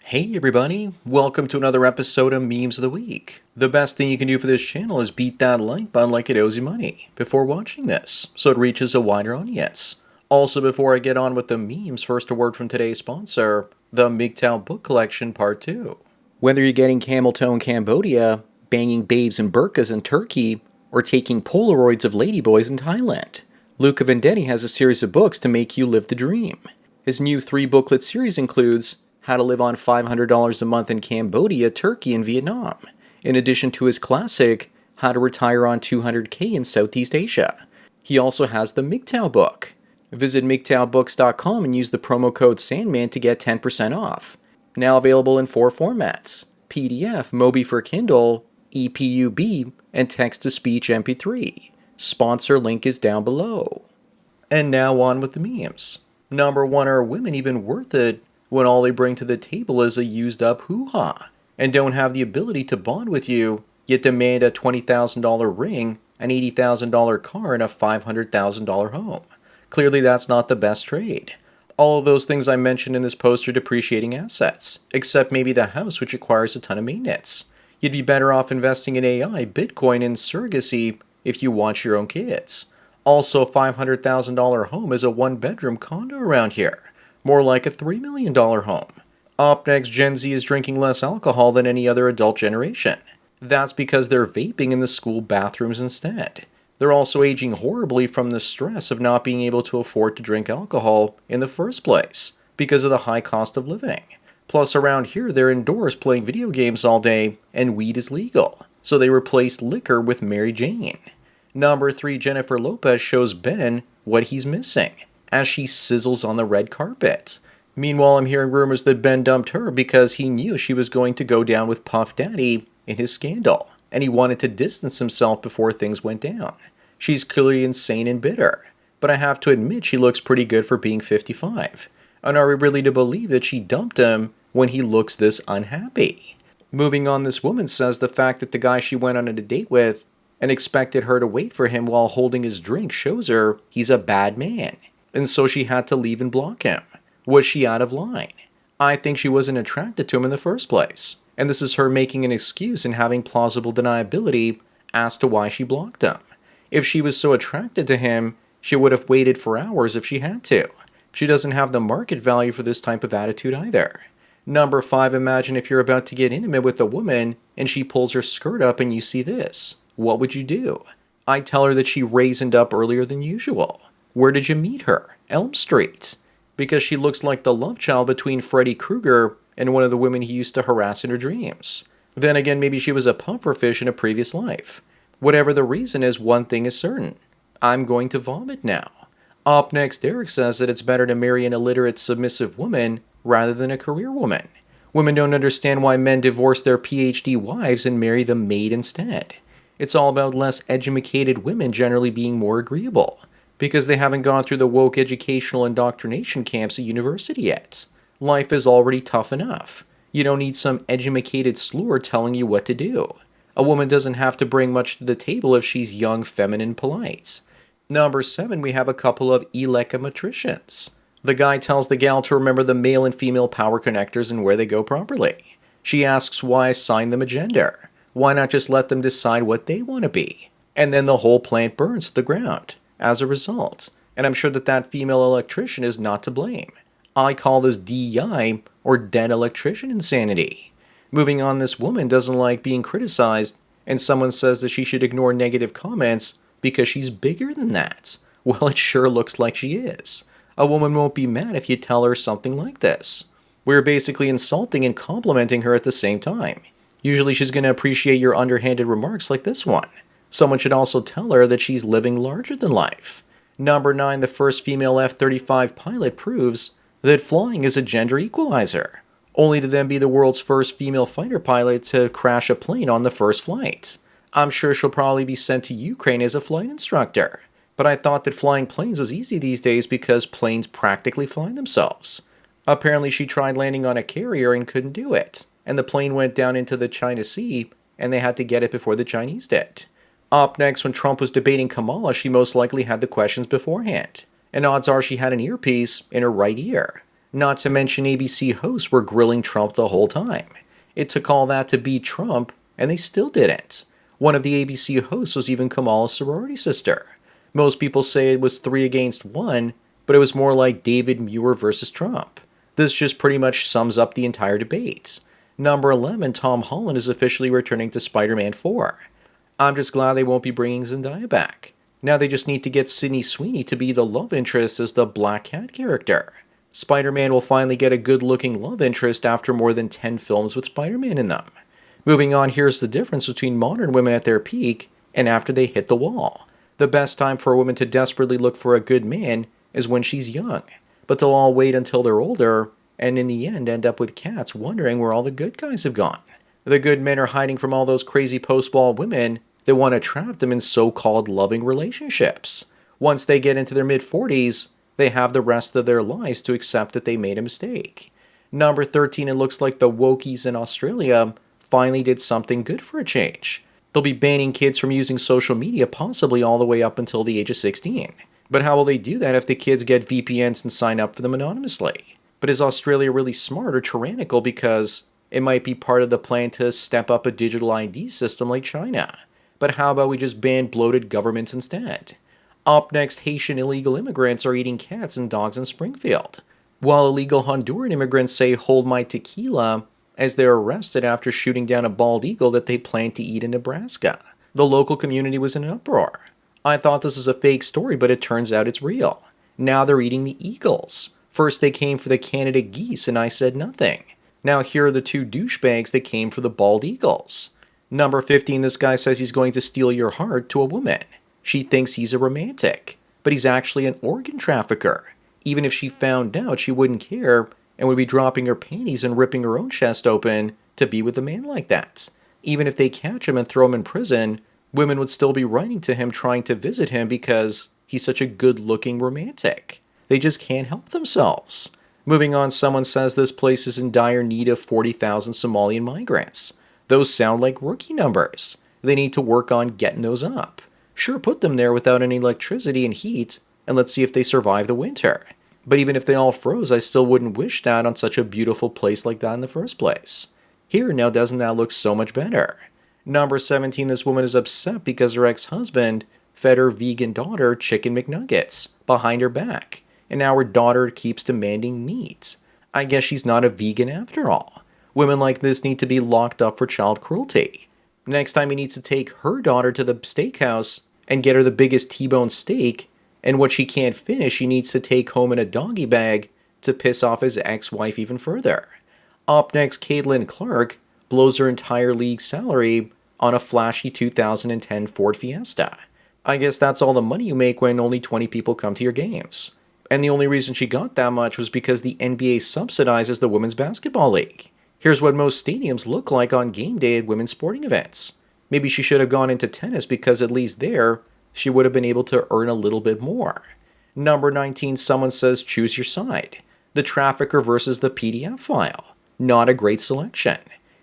Hey everybody, welcome to another episode of Memes of the Week. The best thing you can do for this channel is beat that like button like it owes you money before watching this, so it reaches a wider audience. Also, before I get on with the memes, first a word from today's sponsor, the MGTOW Book Collection Part 2. Whether you're getting camel toe in Cambodia, banging babes in burqas in Turkey, or taking Polaroids of ladyboys in Thailand, Luca Vendetti has a series of books to make you live the dream. His new 3-booklet series includes How to Live on $500 a Month in Cambodia, Turkey, and Vietnam, in addition to his classic, How to Retire on $200K in Southeast Asia. He also has the MGTOW book. Visit MGTOWbooks.com and use the promo code SANDMAN to get 10% off. Now available in 4 formats, PDF, Mobi for Kindle, EPUB, and text-to-speech MP3. Sponsor link is down below. And now on with the memes. Number 1, are women even worth it when all they bring to the table is a used-up hoo-ha, and don't have the ability to bond with you, yet demand a $20,000 ring, an $80,000 car, and a $500,000 home? Clearly that's not the best trade. All of those things I mentioned in this post are depreciating assets, except maybe the house, which requires a ton of maintenance. You'd be better off investing in AI, Bitcoin, and surrogacy if you want your own kids. Also, a $500,000 home is a 1-bedroom condo around here. More like a $3 million home. Up next, Gen Z is drinking less alcohol than any other adult generation. That's because they're vaping in the school bathrooms instead. They're also aging horribly from the stress of not being able to afford to drink alcohol in the first place because of the high cost of living. Plus, around here, they're indoors playing video games all day, and weed is legal, so they replaced liquor with Mary Jane. Number 3, Jennifer Lopez shows Ben what he's missing as she sizzles on the red carpet. Meanwhile, I'm hearing rumors that Ben dumped her because he knew she was going to go down with Puff Daddy in his scandal, and he wanted to distance himself before things went down. She's clearly insane and bitter, but I have to admit she looks pretty good for being 55. And are we really to believe that she dumped him when he looks this unhappy? Moving on, this woman says the fact that the guy she went on a date with and expected her to wait for him while holding his drink shows her he's a bad man, and so she had to leave and block him. Was she out of line? I think she wasn't attracted to him in the first place, and this is her making an excuse and having plausible deniability as to why she blocked him. If she was so attracted to him, she would have waited for hours if she had to. She doesn't have the market value for this type of attitude either. Number 5, imagine if you're about to get intimate with a woman and she pulls her skirt up and you see this. What would you do? I'd tell her that she raisined up earlier than usual. Where did you meet her? Elm Street. Because she looks like the love child between Freddy Krueger and one of the women he used to harass in her dreams. Then again, maybe she was a pufferfish in a previous life. Whatever the reason is, one thing is certain. I'm going to vomit now. Up next, Eric says that it's better to marry an illiterate, submissive woman rather than a career woman. Women don't understand why men divorce their PhD wives and marry the maid instead. It's all about less educated women generally being more agreeable, because they haven't gone through the woke educational indoctrination camps at university yet. Life is already tough enough. You don't need some educated slur telling you what to do. A woman doesn't have to bring much to the table if she's young, feminine, polite. Number 7, we have a couple of elecometricians. The guy tells the gal to remember the male and female power connectors and where they go properly. She asks why assign them a gender. Why not just let them decide what they want to be? And then the whole plant burns to the ground as a result. And I'm sure that female electrician is not to blame. I call this DEI, or dead electrician insanity. Moving on, this woman doesn't like being criticized, and someone says that she should ignore negative comments because she's bigger than that. Well, it sure looks like she is. A woman won't be mad if you tell her something like this. We're basically insulting and complimenting her at the same time. Usually she's going to appreciate your underhanded remarks like this one. Someone should also tell her that she's living larger than life. Number 9, the first female F-35 pilot proves that flying is a gender equalizer, only to then be the world's first female fighter pilot to crash a plane on the first flight. I'm sure she'll probably be sent to Ukraine as a flight instructor, but I thought that flying planes was easy these days because planes practically fly themselves. Apparently she tried landing on a carrier and couldn't do it, and the plane went down into the China Sea, and they had to get it before the Chinese did. Up next, when Trump was debating Kamala, she most likely had the questions beforehand, and odds are she had an earpiece in her right ear. Not to mention ABC hosts were grilling Trump the whole time. It took all that to beat Trump, and they still didn't. One of the ABC hosts was even Kamala's sorority sister. Most people say it was 3 against 1, but it was more like David Muir versus Trump. This just pretty much sums up the entire debate. Number 11, Tom Holland is officially returning to Spider-Man 4. I'm just glad they won't be bringing Zendaya back. Now they just need to get Sydney Sweeney to be the love interest as the Black Cat character. Spider-Man will finally get a good-looking love interest after more than 10 films with Spider-Man in them. Moving on, here's the difference between modern women at their peak and after they hit the wall. The best time for a woman to desperately look for a good man is when she's young, but they'll all wait until they're older and in the end end up with cats wondering where all the good guys have gone. The good men are hiding from all those crazy post-ball women that want to trap them in so-called loving relationships. Once they get into their mid-40s, they have the rest of their lives to accept that they made a mistake. Number 13, it looks like the wokies in Australia finally did something good for a change. They'll be banning kids from using social media possibly all the way up until the age of 16. But how will they do that if the kids get VPNs and sign up for them anonymously? But is Australia really smart or tyrannical because it might be part of the plan to step up a digital ID system like China? But how about we just ban bloated governments instead? Up next, Haitian illegal immigrants are eating cats and dogs in Springfield, while illegal Honduran immigrants say hold my tequila as they're arrested after shooting down a bald eagle that they planned to eat in Nebraska. The local community was in an uproar. I thought this was a fake story, but it turns out it's real. Now they're eating the eagles. First they came for the Canada geese and I said nothing. Now here are the two douchebags that came for the bald eagles. Number 15, this guy says he's going to steal your heart to a woman. She thinks he's a romantic, but he's actually an organ trafficker. Even if she found out, she wouldn't care and would be dropping her panties and ripping her own chest open to be with a man like that. Even if they catch him and throw him in prison, women would still be writing to him trying to visit him because he's such a good-looking romantic. They just can't help themselves. Moving on, someone says this place is in dire need of 40,000 Somalian migrants. Those sound like rookie numbers. They need to work on getting those up. Sure, put them there without any electricity and heat, and let's see if they survive the winter. But even if they all froze, I still wouldn't wish that on such a beautiful place like that in the first place. Here, now doesn't that look so much better? Number 17, this woman is upset because her ex-husband fed her vegan daughter chicken McNuggets behind her back, and now her daughter keeps demanding meat. I guess she's not a vegan after all. Women like this need to be locked up for child cruelty. Next time he needs to take her daughter to the steakhouse and get her the biggest T-bone steak, and what she can't finish he needs to take home in a doggy bag to piss off his ex-wife even further. Up next, Caitlin Clark blows her entire league salary on a flashy 2010 Ford Fiesta. I guess that's all the money you make when only 20 people come to your games. And the only reason she got that much was because the NBA subsidizes the women's basketball league. Here's what most stadiums look like on game day at women's sporting events. Maybe she should have gone into tennis because at least there, she would have been able to earn a little bit more. Number 19, someone says choose your side. The trafficker versus the PDF file. Not a great selection.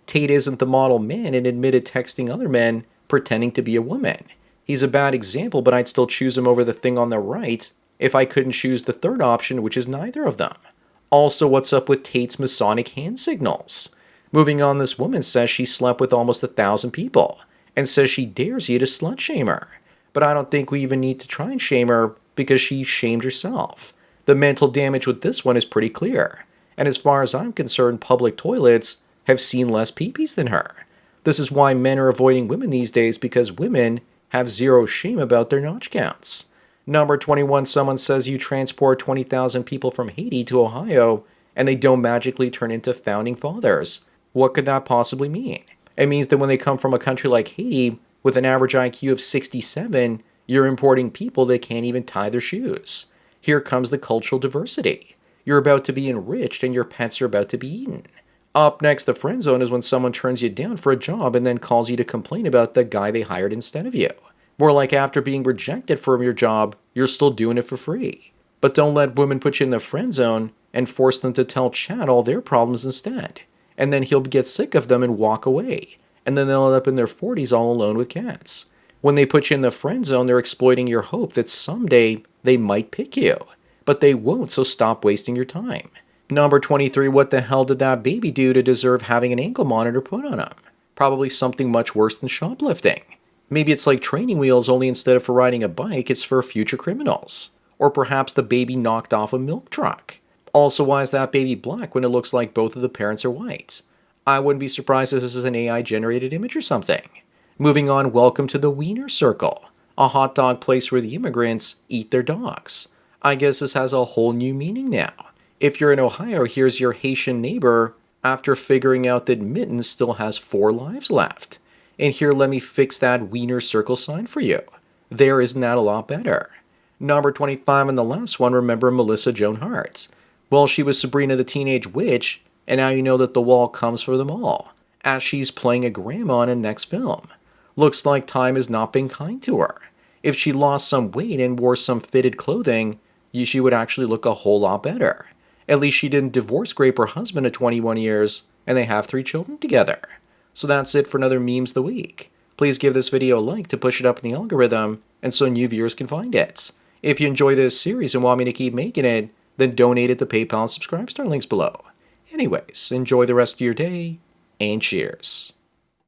Tate isn't the model man and admitted texting other men pretending to be a woman. He's a bad example, but I'd still choose him over the thing on the right if I couldn't choose the third option, which is neither of them. Also, what's up with Tate's Masonic hand signals? Moving on, this woman says she slept with almost 1,000 people and says she dares you to slut shame her. But I don't think we even need to try and shame her because she shamed herself. The mental damage with this one is pretty clear. And as far as I'm concerned, public toilets have seen less peepees than her. This is why men are avoiding women these days, because women have zero shame about their notch counts. Number 21, someone says you transport 20,000 people from Haiti to Ohio and they don't magically turn into founding fathers. What could that possibly mean? It means that when they come from a country like Haiti with an average IQ of 67, you're importing people that can't even tie their shoes. Here comes the cultural diversity. You're about to be enriched and your pets are about to be eaten. Up next, the friend zone is when someone turns you down for a job and then calls you to complain about the guy they hired instead of you. More like after being rejected from your job, you're still doing it for free. But don't let women put you in the friend zone and force them to tell Chad all their problems instead. And then he'll get sick of them and walk away. And then they'll end up in their 40s all alone with cats. When they put you in the friend zone, they're exploiting your hope that someday they might pick you. But they won't, so stop wasting your time. Number 23, what the hell did that baby do to deserve having an ankle monitor put on him? Probably something much worse than shoplifting. Maybe it's like training wheels, only instead of for riding a bike, it's for future criminals. Or perhaps the baby knocked off a milk truck. Also, why is that baby black when it looks like both of the parents are white? I wouldn't be surprised if this is an AI generated image or something. Moving on, welcome to the Wiener Circle, a hot dog place where the immigrants eat their dogs. I guess this has a whole new meaning now. If you're in Ohio, here's your Haitian neighbor after figuring out that Mittens still has 4 lives left. And here, let me fix that Wiener Circle sign for you. There, isn't that a lot better? Number 25 and the last one, remember Melissa Joan Hart? Well, she was Sabrina the Teenage Witch, and now you know that the wall comes for them all, as she's playing a grandma in the next film. Looks like time has not been kind to her. If she lost some weight and wore some fitted clothing, she would actually look a whole lot better. At least she didn't divorce grape her husband at 21 years, and they have 3 children together. So that's it for another Memes of the Week. Please give this video a like to push it up in the algorithm, and so new viewers can find it. If you enjoy this series and want me to keep making it, then donate at the PayPal and Subscribe Star links below. Anyways, enjoy the rest of your day, and cheers.